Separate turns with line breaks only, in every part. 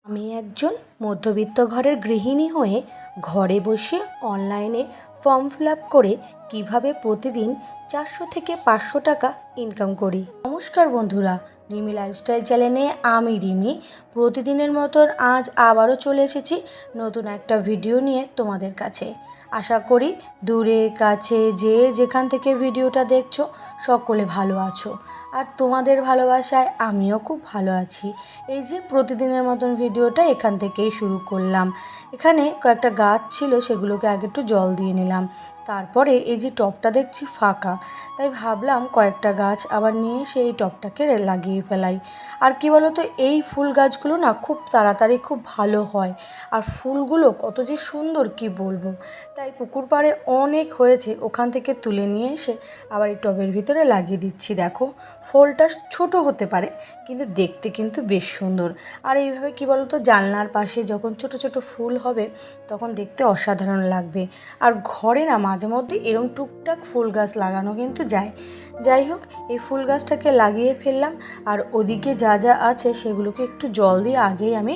আমি একজন মধ্যবিত্ত ঘরের গৃহিণী হয়ে ঘরে বসে অনলাইনে ফর্ম ফিল আপ করে কীভাবে প্রতিদিন 400 থেকে 500 টাকা ইনকাম করি। নমস্কার বন্ধুরা, রিমি লাইফস্টাইল চ্যানেলে আমি রিমি প্রতিদিনের মতন আজ আবারও চলে এসেছি নতুন একটা ভিডিও নিয়ে তোমাদের কাছে। আশা করি দূরে কাছে যে যেখান থেকে ভিডিওটা দেখছো সকলে ভালো আছো, আর তোমাদের ভালোবাসায় আমিও খুব ভালো আছি। এই যে প্রতিদিনের মতন ভিডিওটা এখান থেকেই শুরু করলাম। এখানে কয়েকটা গাছ ছিল, সেগুলোকে আগে একটু জল দিয়ে নিলাম। তারপরে এই যে টবটা দেখছি ফাঁকা, তাই ভাবলাম কয়েকটা গাছ আবার নিয়ে সেই টবটাকে লাগিয়ে ফেলাই। আর কি বলো তো, এই ফুল গাছগুলো না খুব তাড়াতাড়ি খুব ভালো হয়, আর ফুলগুলো কত যে সুন্দর কি বলবো। তাই পুকুর পাড়ে অনেক হয়েছে, ওখান থেকে তুলে নিয়ে এসে আবার এই টবের ভিতরে লাগিয়ে দিচ্ছি। দেখো, ফুলটা ছোট হতে পারে কিন্তু দেখতে কিন্তু বেশ সুন্দর। আর এইভাবে কি বলো তো, জানলার পাশে যখন ছোট ছোট ফুল হবে তখন দেখতে অসাধারণ লাগবে। আর ঘরে না মাঝে মধ্যে এরম টুকটাক ফুল গাছ লাগানো কিন্তু যায়। যাই হোক, এই ফুল গাছটাকে লাগিয়ে ফেললাম, আর ওদিকে যা যা আছে সেগুলোকে একটু জল দিয়ে আগেই আমি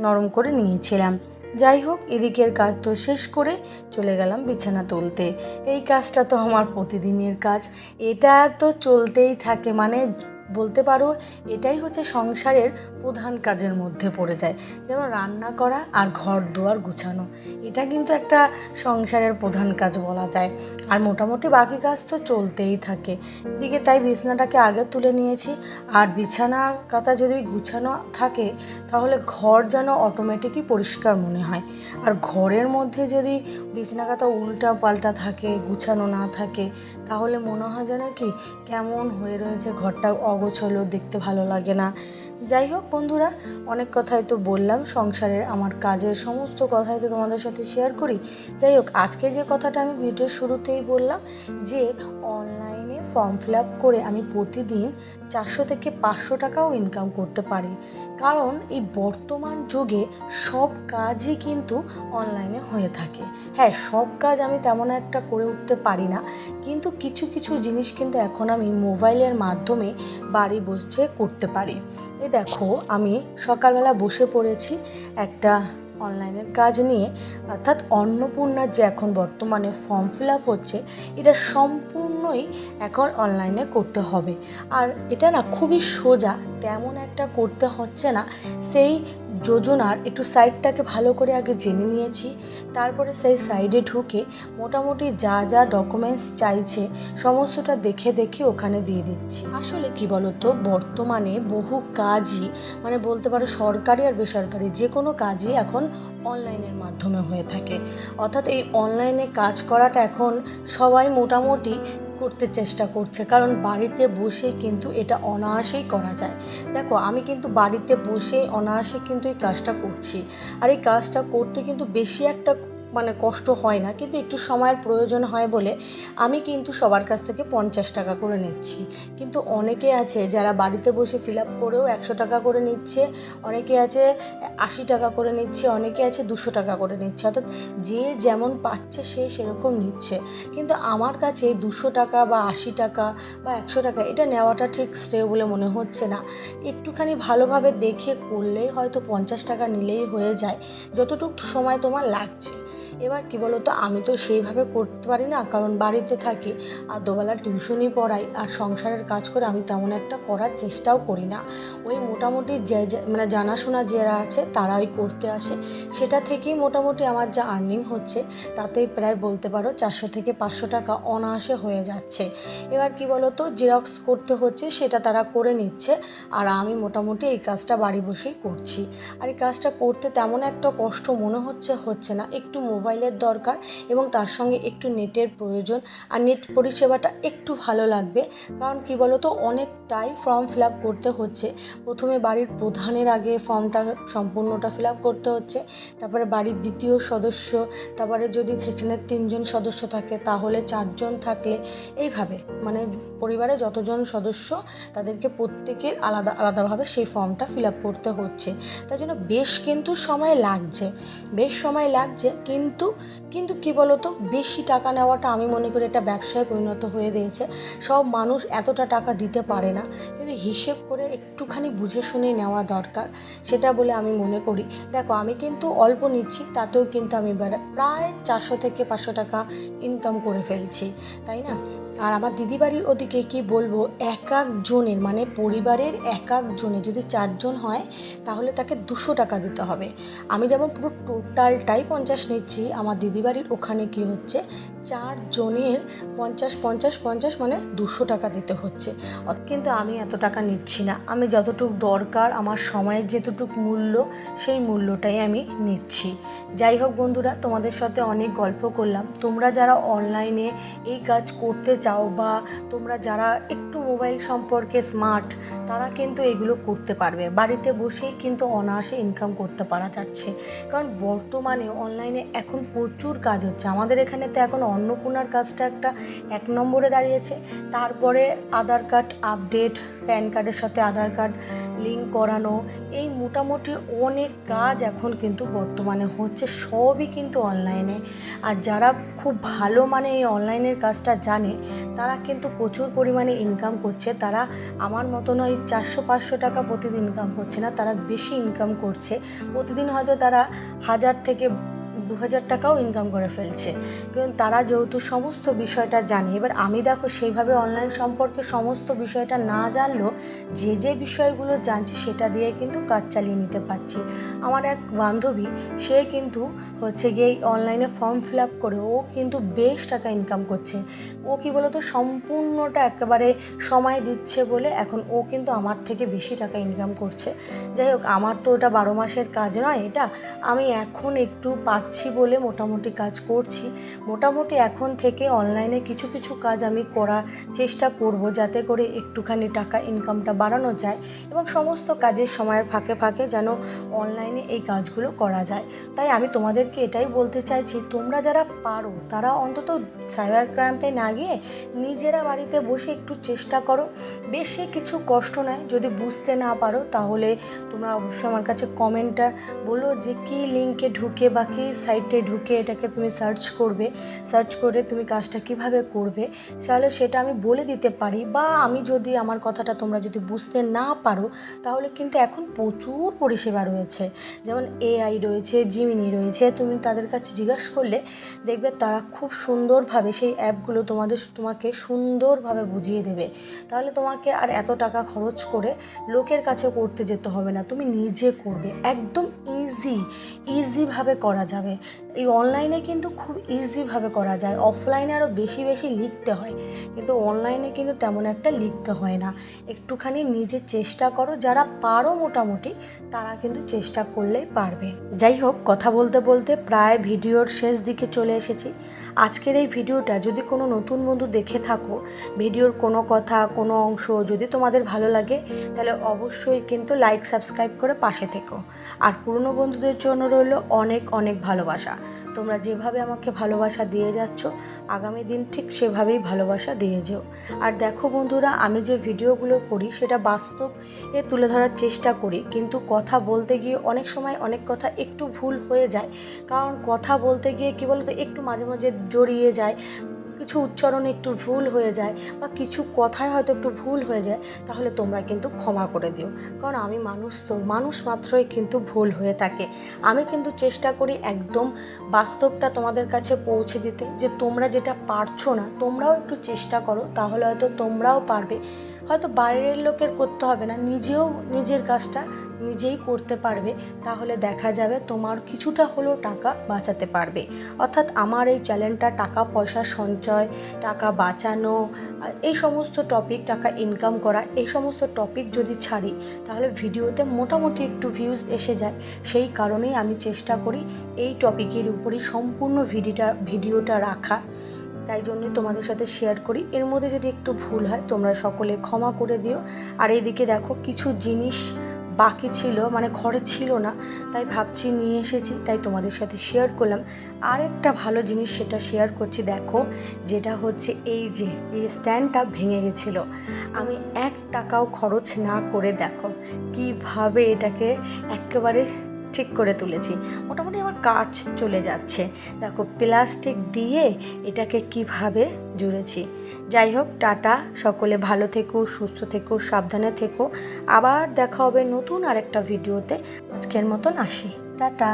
নরম করে নিয়েছিলাম। যাই হোক, এদিকের কাজ তো শেষ করে চলে গেলাম বিছানা তুলতে। এই কাজটা তো আমার প্রতিদিনের কাজ, এটা তো চলতেই থাকে। মানে বলতে পারো এটাই হচ্ছে সংসারের প্রধান কাজের মধ্যে পড়ে যায়। যেমন রান্না করা আর ঘর দুয়ার গুছানো, এটা কিন্তু একটা সংসারের প্রধান কাজ বলা যায়। আর মোটামুটি বাকি কাজ তো চলতেই থাকে। এদিকে তাই বিছানাটাকে আগে তুলে নিয়েছি। আর বিছানা কাঁথা যদি গুছানো থাকে তাহলে ঘর যেন অটোমেটিকই পরিষ্কার মনে হয়। আর ঘরের মধ্যে যদি বিছানা কাঁথা উল্টা পাল্টা থাকে, গুছানো না থাকে, তাহলে মনে হয় যেন কি কেমন হয়ে রয়েছে, ঘরটা অগোছালো, দেখতে ভালো লাগে না। যাই হোক বন্ধুরা, অনেক কথাই তো বললাম, সংসারের আমার কাজের সমস্ত কথাই তো তোমাদের সাথে শেয়ার করি। যাই হোক, আজকে যে কথাটা আমি ভিডিওর শুরুতেই বললাম যে অনলাইনে ফর্ম ফিল আপ করে আমি প্রতিদিন 400 থেকে 500 টাকাও ইনকাম করতে পারি। কারণ এই বর্তমান যুগে সব কাজই কিন্তু অনলাইনে হয়ে থাকে। হ্যাঁ, সব কাজ আমি তেমন একটা করে উঠতে পারি না, কিন্তু কিছু কিছু জিনিস কিন্তু এখন আমি মোবাইলের মাধ্যমে বাড়ি বসে করতে পারি। এই দেখো, আমি সকালবেলা বসে পড়েছি একটা অনলাইনের কাজ নিয়ে, অর্থাৎ অন্নপূর্ণার যে এখন বর্তমানে ফর্ম ফিল আপ হচ্ছে, এটা সম্পূর্ণই এখন অনলাইনে করতে হবে। আর এটা না খুবই সোজা, তেমন একটা করতে হচ্ছে না। সেই যোজনার একটু সাইটটাকে ভালো করে আগে জেনে নিয়েছি, তারপরে সেই সাইডে ঢুকে মোটামুটি যা যা ডকুমেন্টস চাইছে সমস্তটা দেখে দেখে ওখানে দিয়ে দিচ্ছি। আসলে কি বলতো, বর্তমানে বহু কাজই মানে বলতে পারো সরকারি আর বেসরকারি যে কোনো কাজই এখন অনলাইনের মাধ্যমে হয়ে থাকে। অর্থাৎ এই অনলাইনে কাজ করাটা এখন সবাই মোটামুটি করতে চেষ্টা করছে, কারণ বাড়িতে বসে কিন্তু এটা অনায়াসেই করা যায়। দেখো, আমি কিন্তু বাড়িতে বসে অনায়াসে কিন্তু এই কাজটা করছি। আর এই কাজটা করতে কিন্তু বেশি একটা কষ্ট হয় না, কিন্তু একটু সময়ের প্রয়োজন হয় বলে আমি কিন্তু সবার কাছ থেকে 50 টাকা করে নিচ্ছি। কিন্তু অনেকে আছে যারা বাড়িতে বসে ফিল আপ করেও 100 টাকা করে নিচ্ছে, অনেকে আছে 80 টাকা করে নিচ্ছে, অনেকে আছে 200 টাকা করে নিচ্ছে। অর্থাৎ যে যেমন পাচ্ছে সে সেরকম নিচ্ছে। কিন্তু আমার কাছে 200 টাকা বা 80 টাকা বা 100 টাকা এটা নেওয়াটা ঠিক শ্রেয় বলে মনে হচ্ছে না। একটুখানি ভালোভাবে দেখে করলেই হয়তো 50 টাকা নিলেই হয়ে যায়, যতটুকু সময় তোমার লাগছে। এবার কি বলো তো, আমি তো সেইভাবে করতে পারি না, কারণ বাড়িতে থাকি আর দুবেলা টিউশনই পড়াই, আর সংসারের কাজ করে আমি তেমন একটা করার চেষ্টাও করি না। ওই মোটামুটি যে জানাশোনা যারা আছে তারাই করতে আসে, সেটা থেকেই মোটামুটি আমার যা আর্নিং হচ্ছে তাতেই প্রায় বলতে পারো 400 থেকে 500 টাকা অনায়াসে হয়ে যাচ্ছে। এবার কি বলো তো, জেরক্স করতে হচ্ছে সেটা তারা করে নিচ্ছে, আর আমি মোটামুটি এই কাজটা বাড়ি বসেই করছি। আর এই কাজটা করতে তেমন একটা কষ্ট মনে হচ্ছে না। একটু মোবাইলের দরকার এবং তার সঙ্গে একটু নেটের প্রয়োজন, আর নেট পরিষেবাটা একটু ভালো লাগবে। কারণ কি বলো তো, অনেকটাই ফর্ম ফিল আপ করতে হচ্ছে। প্রথমে বাড়ির প্রধানের আগে ফর্মটা সম্পূর্ণটা ফিল আপ করতে হচ্ছে, তারপরে বাড়ির দ্বিতীয় সদস্য, তারপরে যদি সেখানে 3 জন সদস্য থাকে তাহলে 4 জন থাকলে, এইভাবে পরিবারে যতজন সদস্য তাদেরকে প্রত্যেকের আলাদা আলাদাভাবে সেই ফর্মটা ফিল আপ করতে হচ্ছে। তাই জন্য বেশ কিন্তু সময় লাগছে, কিন্তু কি বলতো, বেশি টাকা নেওয়াটা আমি মনে করি এটা ব্যবসায় পরিণত হয়ে দিয়েছে। সব মানুষ এতটা টাকা দিতে পারে না, কিন্তু হিসেব করে একটুখানি বুঝে শুনে নেওয়া দরকার, সেটা বলে আমি মনে করি। দেখো, আমি কিন্তু অল্প নিচ্ছি, তাতেও কিন্তু আমি প্রায় 400 থেকে 500 টাকা ইনকাম করে ফেলছি, তাই না? আর আমার দিদিবাড়ির ওদিকে কি বলবো, এক একজনের মানে পরিবারের এক একজনে যদি 4 জন হয় তাহলে তাকে 200 টাকা দিতে হবে। আমি যেমন পুরো টোটালটাই 50 নিচ্ছি, আমার দিদিবাড়ির ওখানে কি হচ্ছে 4 জনের 50 মানে 200 টাকা দিতে হচ্ছে। কিন্তু আমি এত টাকা নিচ্ছি না, আমি যতটুকু দরকার, আমার সময়ের যেতটুকু মূল্য, সেই মূল্যটাই আমি নিচ্ছি। যাই হোক বন্ধুরা, তোমাদের সাথে অনেক গল্প করলাম। তোমরা যারা অনলাইনে এই কাজ করতে চাও বা তোমরা যারা একটু মোবাইল সম্পর্কে স্মার্ট, তারা কিন্তু এগুলো করতে পারবে। বাড়িতে বসেই কিন্তু অনায়াসে ইনকাম করতে পারা যাচ্ছে, কারণ বর্তমানে অনলাইনে এখন প্রচুর কাজ হচ্ছে। আমাদের এখানে তো এখন অন্নপূর্ণার কাজটা একটা 1 নম্বরে দাঁড়িয়েছে। তারপরে আধার কার্ড আপডেট, প্যান কার্ডের সাথে আধার কার্ড লিঙ্ক করানো, এই মোটামুটি অনেক কাজ এখন কিন্তু বর্তমানে হচ্ছে, সবই কিন্তু অনলাইনে। আর যারা খুব ভালো মানে এই অনলাইনের কাজটা জানে, তারা কিন্তু প্রচুর পরিমাণে ইনকাম করছে। তারা আমার মতো নয় 400-500 টাকা প্রতিদিন ইনকাম করছে না, তারা বেশি ইনকাম করছে। প্রতিদিন হয়তো তারা 1000 থেকে 2000 টাকাও ইনকাম করে ফেলছে, কারণ তারা যেহেতু সমস্ত বিষয়টা জানে। এবার আমি দেখো, সেইভাবে অনলাইন সম্পর্কে সমস্ত বিষয়টা না জানলেও যে বিষয়গুলো জানছি সেটা দিয়ে কিন্তু কাজ চালিয়ে নিতে পারছি। আমার এক বান্ধবী, সে কিন্তু হচ্ছে গিয়ে অনলাইনে ফর্ম ফিল আপ করে ও কিন্তু বেশ টাকা ইনকাম করছে। ও কি বলতো, সম্পূর্ণটা একেবারে সময় দিচ্ছে বলে এখন ও কিন্তু আমার থেকে বেশি টাকা ইনকাম করছে। যাই হোক, আমার তো ওটা 12 মাসের কাজ নয়, এটা আমি এখন একটু পারছি বলে মোটামুটি কাজ করছি। মোটামুটি এখন থেকে অনলাইনে কিছু কাজ আমি করার চেষ্টা করব, যাতে করে একটুখানি টাকা ইনকামটা বাড়ানো যায় এবং সমস্ত কাজের সময়ের ফাঁকে যেন অনলাইনে এই কাজগুলো করা যায়। তাই আমি তোমাদেরকে এটাই বলতে চাইছি, তোমরা যারা পারো তারা অন্তত সাইবার ক্রাইমে না গিয়ে নিজেরা বাড়িতে বসে একটু চেষ্টা করো। বেশি কিছু কষ্ট নয়। যদি বুঝতে না পারো তাহলে তোমরা অবশ্যই আমার কাছে কমেন্টটা বলো যে কী লিঙ্কে ঢুকে বা কী সাইটে ঢুকে এটাকে তুমি সার্চ করে তুমি কাজটা কিভাবে করবে, তাহলে সেটা আমি বলে দিতে পারি। বা আমি যদি আমার কথাটা তোমরা যদি বুঝতে না পারো, তাহলে কিন্তু এখন প্রচুর পরিষেবা রয়েছে, যেমন AI রয়েছে, জিমিনি রয়েছে। তুমি তাদের কাছে জিজ্ঞাসা করলে দেখবে তারা খুব সুন্দরভাবে সেই অ্যাপগুলো তোমাকে সুন্দরভাবে বুঝিয়ে দেবে। তাহলে তোমাকে আর এত টাকা খরচ করে লোকের কাছে করতে যেতে হবে না, তুমি নিজে করবে। একদম ইজিভাবে করা যাবে। এই অনলাইনে কিন্তু খুব ইজিভাবে করা যায়। অফলাইনে আরও বেশি লিখতে হয়, কিন্তু অনলাইনে কিন্তু তেমন একটা লিখতে হয় না। একটুখানি নিজে চেষ্টা করো, যারা পারো মোটামুটি তারা কিন্তু চেষ্টা করলেই পারবে। যাই হোক, কথা বলতে বলতে প্রায় ভিডিওর শেষ দিকে চলে এসেছি। আজকের এই ভিডিওটা যদি কোনো নতুন বন্ধু দেখে থাকো, ভিডিওর কোনো কথা, কোনো অংশ যদি তোমাদের ভালো লাগে, তাহলে অবশ্যই কিন্তু লাইক সাবস্ক্রাইব করে পাশে থেকো। আর পুরনো বন্ধুদের জন্য রইল অনেক ভালোবাসা। তোমরা যেভাবে আমাকে ভালোবাসা দিয়ে যাচ্ছ, আগামী দিন ঠিক সেভাবেই ভালোবাসা দিয়ে যেও। আর দেখো বন্ধুরা, আমি যে ভিডিওগুলো করি সেটা বাস্তবে তুলে ধরার চেষ্টা করি, কিন্তু কথা বলতে গিয়ে অনেক সময় অনেক কথা একটু ভুল হয়ে যায়। কারণ কথা বলতে গিয়ে কী বলতো, একটু মাঝে জড়িয়ে যায়, কিছু উচ্চারণ একটু ভুল হয়ে যায় বা কিছু কথায় হয়তো একটু ভুল হয়ে যায়, তাহলে তোমরা কিন্তু ক্ষমা করে দিও। কারণ আমি মানুষ মাত্রই কিন্তু ভুল হয়ে থাকে। আমি কিন্তু চেষ্টা করি একদম বাস্তবটা তোমাদের কাছে পৌঁছে দিতে, যে তোমরা যেটা পারছো না তোমরাও একটু চেষ্টা করো, তাহলে হয়তো তোমরাও পারবে। হয়তো বাইরের লোকের করতে হবে না, নিজের কাজটা নিজেই করতে পারবে। তাহলে দেখা যাবে তোমার কিছুটা হলেও টাকা বাঁচাতে পারবে। অর্থাৎ আমার এই চ্যানেলটা টাকা পয়সা সঞ্চয়, টাকা বাঁচানো, এই সমস্ত টপিক, টাকা ইনকাম করা, এই সমস্ত টপিক যদি ছাড়ি তাহলে ভিডিওতে মোটামুটি একটু ভিউজ এসে যায়। সেই কারণেই আমি চেষ্টা করি এই টপিকের উপরই সম্পূর্ণ ভিডিওটা রাখা। তাই জন্যই তোমাদের সাথে শেয়ার করি। এর মধ্যে যদি একটু ভুল হয় তোমরা সকলে ক্ষমা করে দিও। আর এইদিকে দেখো, কিছু জিনিস বাকি ছিল, মানে ঘরে ছিল না, তাই ভাবছি নিয়ে এসেছি, তাই তোমাদের সাথে শেয়ার করলাম। আর একটা ভালো জিনিস সেটা শেয়ার করছি, দেখো, যেটা হচ্ছে এই যে এই স্ট্যান্ডটা ভেঙে গেছিলো, আমি 1 টাকাও খরচ না করে দেখো কিভাবে এটাকে একেবারে ঠিক করে তুলেছি। মোটামুটি আমার কাজ চলে যাচ্ছে। দেখো প্লাস্টিক দিয়ে এটাকে কিভাবে জুড়েছি। যাই হোক, টাটা, সকলে ভালো থেকো, সুস্থ থেকো, সাবধানে থেকো। আবার দেখা হবে নতুন আরেকটা ভিডিওতে। আজকের মতন আসি, টাটা।